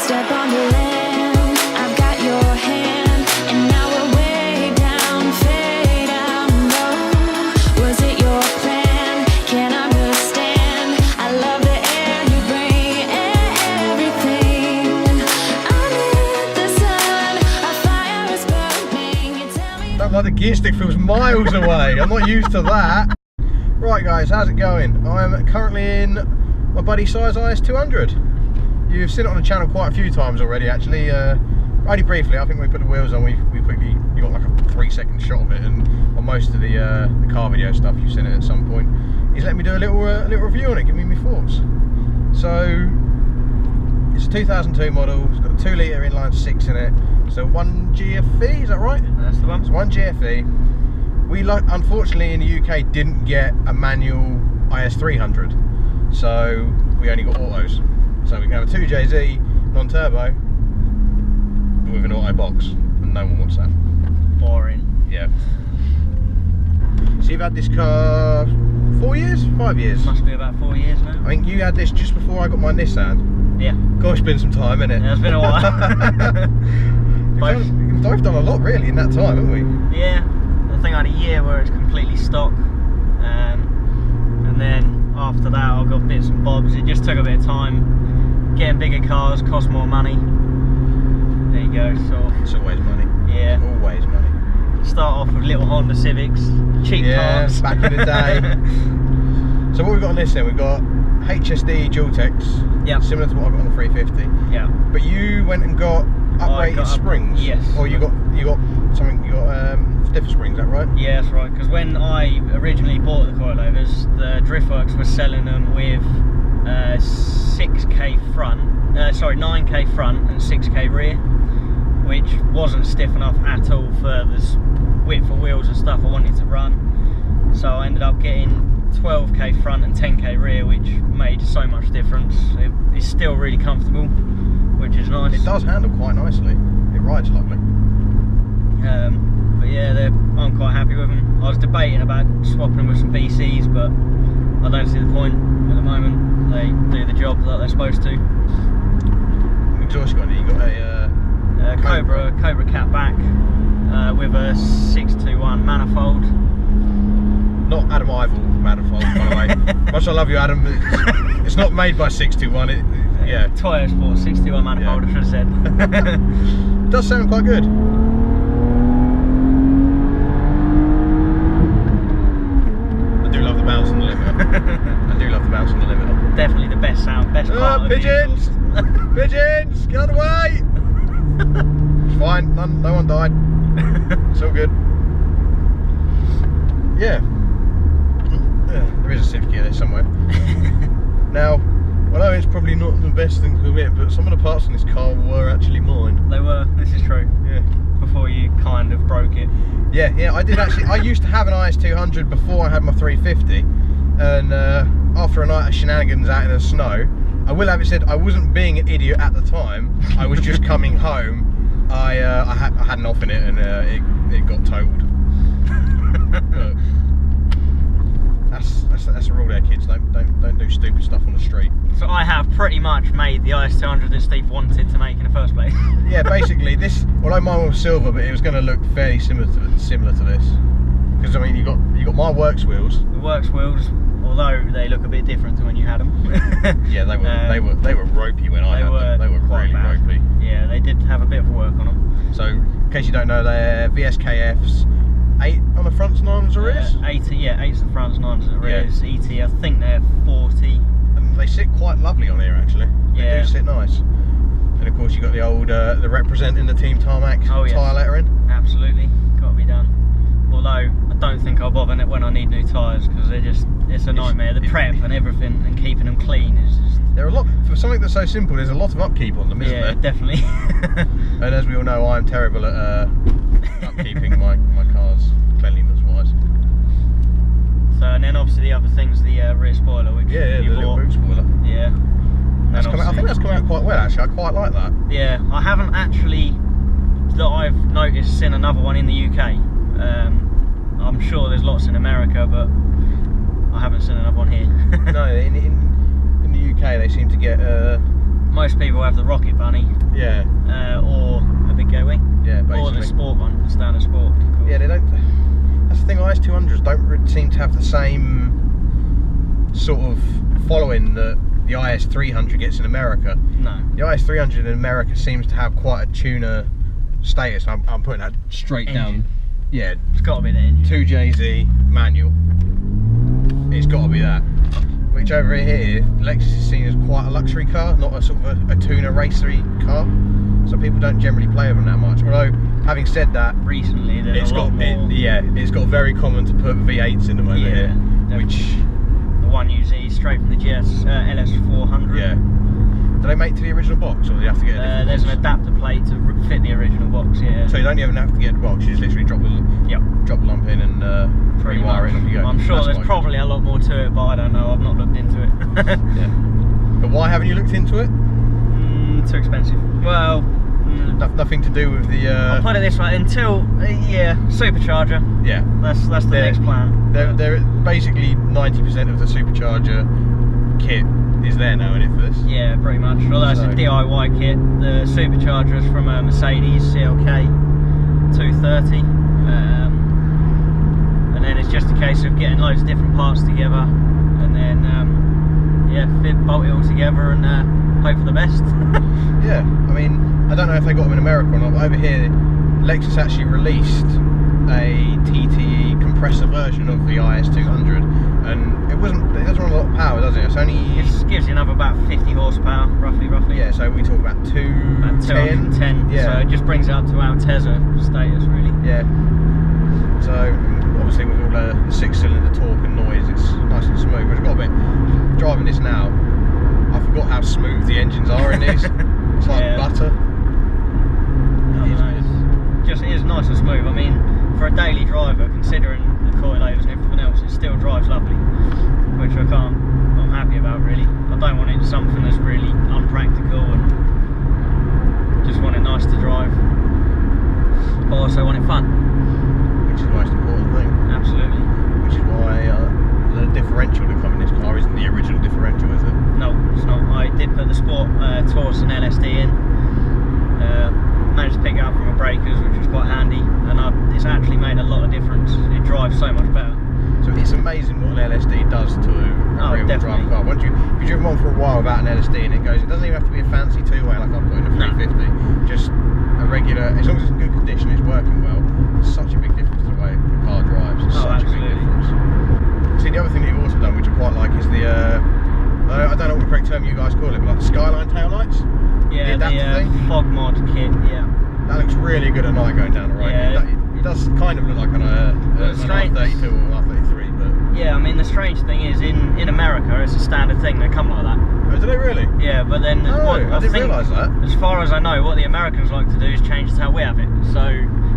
step on the land, I've got your hand, and now we're way down, fade out low. Was it your plan? Can't understand. I love the air you bring, everything. Under the sun, a fire is burning. You tell me. Don't like the gear stick feels miles away. I'm not used to that. Right guys, how's it going? I'm currently in my buddy Si IS200. You've seen it on the channel quite a few times already actually. Only briefly, I think when we put the wheels on, we quickly, you got like a 3-second shot of it, and on most of the car video stuff you've seen it at some point. He's let me do a little review on it, give me my thoughts. So, it's a 2002 model, it's got a 2-litre inline 6 in it, so 1 GFE, is that right? That's the one. It's 1 GFE. We unfortunately in the UK didn't get a manual IS300, so we only got autos. So we can have a 2JZ non-turbo with an auto box, and no one wants that. Boring. Yeah. So you've had this car 4 years? 5 years? Must be about 4 years now. I think you had this just before I got my Nissan. Yeah. Gosh, it's been some time, innit? Yeah, it's been a while. We've done a lot really in that time, haven't we? Yeah. I think I had a year where it's completely stock, and then after that I got bits and bobs. It just took a bit of time. Getting bigger cars cost more money. There you go. So It's always money. yeah, Always money. start off with little Honda Civics, cheap cars. Back in the day. So what we've got on this then, we've got HSD dual techs, similar to what I got on the 350. Yeah. But you went and got uprated springs. Yes. Or you got something. You got stiffer springs. Is that right? Yeah, that's right. Because when I originally bought the coilovers, the Driftworks were selling them with 6K front, 9K front and 6K rear, which wasn't stiff enough at all for the width of wheels and stuff I wanted to run. So I ended up getting 12K front and 10K rear, which made so much difference. It's still really comfortable, which is nice. It does handle quite nicely. It rides lovely. But yeah, I'm quite happy with them. I was debating about swapping them with some BCs, but I don't see the point at the moment. They do the job that they're supposed to. Exhaust you got? You got a Cobra cat back with a 621 manifold. Not Adam Ivel manifold, by the way. Much I love you, Adam. It's not made by 621. Yeah. Toyo Sport 621 manifold. I should have said. It does sound quite good. I do love the bounce on the limiter. I do love the bounce on the limiter. Definitely the best sound, best part of pigeons! Pigeons! Get out of the way! It's fine, no one died. It's all good. Yeah. There is a Civic gear there somewhere. Now, I know it's probably not the best thing to admit, but some of the parts on this car were actually mine. They were, this is true. Yeah. Before you kind of broke it. Yeah, I did actually. I used to have an IS200 before I had my 350, and after a night of shenanigans out in the snow, I will have it said, I wasn't being an idiot at the time. I was just coming home. I had an off in it, and it got totaled. But that's a rule there, kids. Don't do stupid stuff on the street. So I have pretty much made the IS200 that Steve wanted to make in the first place. Yeah, basically this. Although mine was silver, but it was going to look fairly similar to this. Because I mean, you got my works wheels. The works wheels, although they look a bit different to when you had them. Yeah, they were ropey when I had them. They were really ropey. Yeah, they did have a bit of work on them. So, in case you don't know, they're VSKFs. 8 on the fronts, 9 on the rears? 80, yeah, 8's the fronts, 9's the rears. ET, I think they're 40. And they sit quite lovely on here, actually. They do sit nice. And of course, you got the old, the representing the Team Tarmac tyre lettering. Absolutely, got to be done. Although I don't think I'll bother it when I need new tyres, because it's a nightmare. The prep and everything and keeping them clean is just. There are a lot for something that's so simple. There's a lot of upkeep on them, isn't there? Yeah, definitely. And as we all know, I'm terrible at upkeeping my cars cleanliness wise. So, and then obviously the other thing's the rear spoiler, which the little boot spoiler. Yeah. I think that's come out quite well actually. I quite like that. Yeah, I haven't actually, that I've noticed, seen another one in the UK. I'm sure there's lots in America, but I haven't seen another one here. No, in the UK they seem to get most people have the Rocket Bunny, Yeah. or a big go wing, Yeah, basically. or the Sport one, the standard Sport. Of course. Yeah, they don't. That's the thing. IS200s don't seem to have the same sort of following that the IS300 gets in America. No. The IS300 in America seems to have quite a tuner status. I'm putting that straight Engine. down. Yeah, It's got to be the engine. 2JZ manual. It's got to be that. Which over here, Lexus is seen as quite a luxury car, not a sort of a tuner racery car. So people don't generally play with them that much. Although, having said that, Recently, there's a lot more. it's got very common to put V8s in them over here, definitely. which The one you see straight from the LS400. yeah. Do they make to the original box, or do you have to get a different There's box? an adapter plate to fit the original box. Yeah. So you don't even have to get a box. You just literally drop the lump in and Pretty rewire it, and off you go. I'm sure That's there's quite probably a lot more to it, but I don't know. I've not looked into it. good. Yeah. But why haven't you looked into it? Too expensive. Well, Nothing to do with the. I'll put it this way: until supercharger. Yeah. That's the next plan. They're basically 90% of the supercharger kit is there now, isn't it, for this? Yeah, pretty much. Although it's a So- DIY kit, the supercharger is from a Mercedes CLK 230, and then it's just a case of getting loads of different parts together, and then bolt it all together and hope for the best. Yeah. I mean, I don't know if they got them in America or not, but over here, Lexus actually released a TTE compressor version of the IS200, and it doesn't run a lot of power, does it? It's only. It gives you another about 50 horsepower, roughly. Yeah, so we talk about 210. 210. Yeah. So it just brings it up to our Tesla status, really. Yeah. So obviously with all the 6-cylinder torque and noise, it's nice and smooth. But I've got a bit driving this now. I forgot how smooth the engines are in these. It's like Yeah. butter. It is nice and smooth. I mean, for a daily driver, considering the coilovers and everything else, it still drives lovely, which I'm happy about, really. I don't want it something that's really unpractical, and just want it nice to drive, but also want it fun. Which is the most important thing. Absolutely. Which is why the differential to come in this car isn't the original differential, is it? No, it's not. I did put the Sport Taurus and LSD in. Managed to pick it up from a Breakers, which was quite handy, and it's actually made a lot of difference. It drives so much better. So it's amazing what an LSD does to a rear-wheel drive car. Once you've driven one for a while without an LSD, and it doesn't even have to be a fancy two-way like I've got in a 350. Just a regular, as long as it's in good condition, it's working well. It's such a big difference to the way the car drives. It's such a big difference. See, the other thing that you've also done, which I quite like, is the I don't know what the correct term you guys call it, but like the Skyline taillights. Yeah, the fog mod kit. Yeah. That looks really good at night going down the road. Yeah. It does kind of look like an R32 or R33, but yeah, I mean, the strange thing is, in America, it's a standard thing. They come like that. oh, do they really? Yeah, but then Oh, I didn't realise that. As far as I know, what the Americans like to do is change to how we have it. So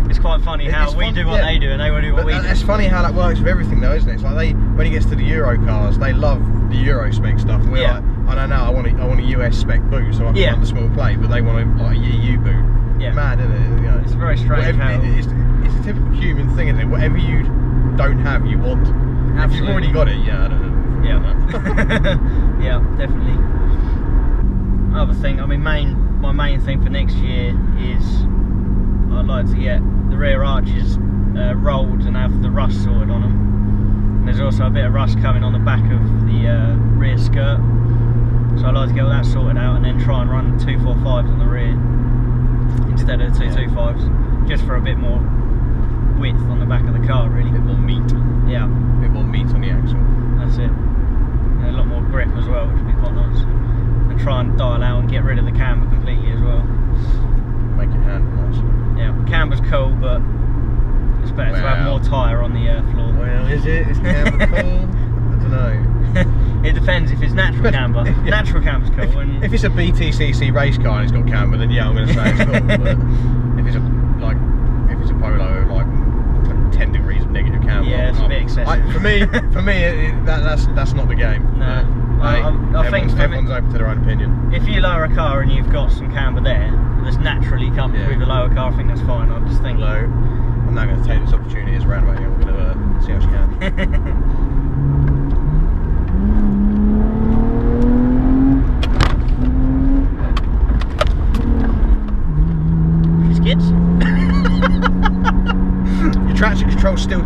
it's quite funny how we do what they do, and they will do what we do. It's funny how that works with everything, though, isn't it? It's like when it gets to the Euro cars, they love the Euro spec stuff. And we're like, I don't know, I want a US spec boot, so I can run the small plate, but they want a EU boot. Yeah. Mad, isn't it? You know, it's very strange. It's a typical human thing, isn't it? Whatever you don't have, you want. Absolutely. If you've already got it, I don't know. Yeah. Yeah, definitely. Other thing, I mean, my main thing for next year is I'd like to get the rear arches rolled and have the rust sorted on them. And there's also a bit of rust coming on the back of the rear skirt, so I'd like to get all that sorted out and then try and run 245s on the rear instead of the 225s, just for a bit more width on the back of the car, really. A bit more meat. Yeah. A bit more meat on the axle. That's it. And a lot more grip as well, which would be quite nice. And try and dial out and get rid of the camber completely as well. Make it handle nice. Yeah, camber's cool, but it's better to have more tyre on the floor. Well, is it? Is camber cool? I don't know. It depends. If it's natural camber, natural camber's cool. If it's a BTCC race car and it's got camber, then yeah, I'm going to say it's cool. But if it's a Polo, like 10 degrees of negative camber, yeah, it's a bit excessive. For me, that's not the game. No, I think everyone's open to their own opinion. If you lower a car and you've got some camber there, that's naturally comes with a lower car, I think that's fine. I just think. Low. I'm now going to take this opportunity as a roundabout. I'm going to see how she can.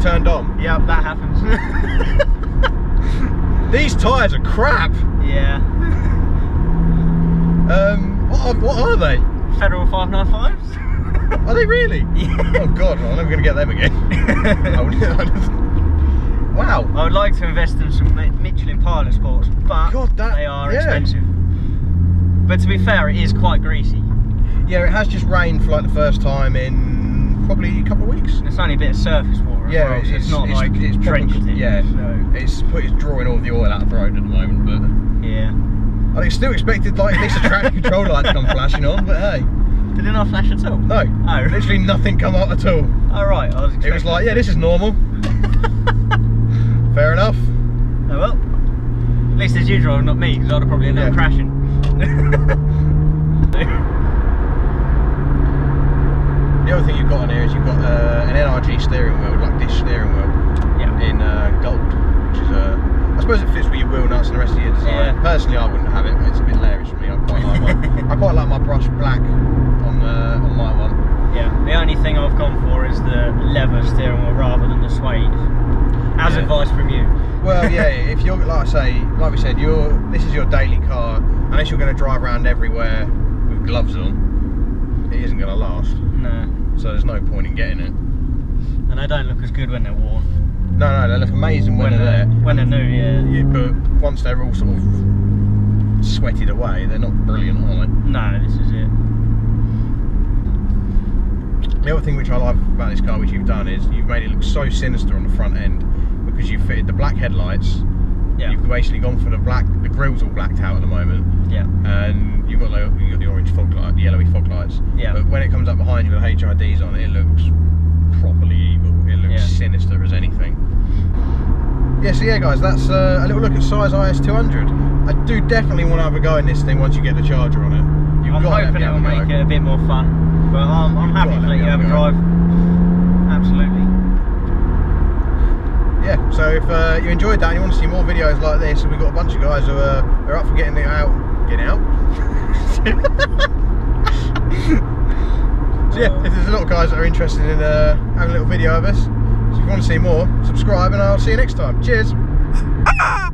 turned on. Yep, that happens. These tyres are crap. Yeah. What are they? Federal 595s. Are they really? Yeah. Oh god, well, I'm never going to get them again. Wow. I would like to invest in some Michelin Pilot Sports, but God, they are expensive. But to be fair, it is quite greasy. Yeah, it has just rained for like the first time in probably a couple of weeks. It's only a bit of surface water as well, so it's not like drenched in. Yeah, so. it's drawing all the oil out of the road at the moment, but yeah. I still expected like at least a traction control light to come flashing on, but hey. Did it not flash at all? No. Oh. Literally nothing come up at all. Oh right, I was It was like, yeah, this is normal. Fair enough. Oh well. At least it's you driving, not me, because I'd have probably ended up crashing. The other thing you've got on here is you've got an NRG steering wheel, like this steering wheel, in gold, which is I suppose it fits with your wheel nuts and the rest of your design. Yeah. Personally, I wouldn't have it. It's a bit lavish for me. I quite like I quite like my brushed black on my one. Yeah. The only thing I've gone for is the leather steering wheel rather than the suede. As advice from you. Well, yeah. If you're like we said, this is your daily car. Unless you're going to drive around everywhere with gloves on, it isn't going to last. No. So there's no point in getting it. And they don't look as good when they're worn. No, they look amazing when they're there. When they're new, yeah. But once they're all sort of sweated away, they're not brilliant, are they? No, this is it. The other thing which I like about this car, which you've done, is you've made it look so sinister on the front end because you've fitted the black headlights. Yeah. You've basically gone for the black. The grille's all blacked out at the moment. Yeah. And you've got the orange fog light, the yellowy fog lights. Yeah. But when it comes up behind you with HIDs on, it looks properly evil. It looks sinister as anything. Yeah, so yeah guys, that's a little look at Si IS200. I do definitely want to have a go in this thing once you get the charger on it. I'm hoping it will make it a bit more fun, but I'm happy to let you have a drive. Absolutely. Yeah, so if you enjoyed that and you want to see more videos like this, we've got a bunch of guys who are up for getting out. So yeah, if there's a lot of guys that are interested in having a little video of us, so if you want to see more, subscribe and I'll see you next time. Cheers! Ah!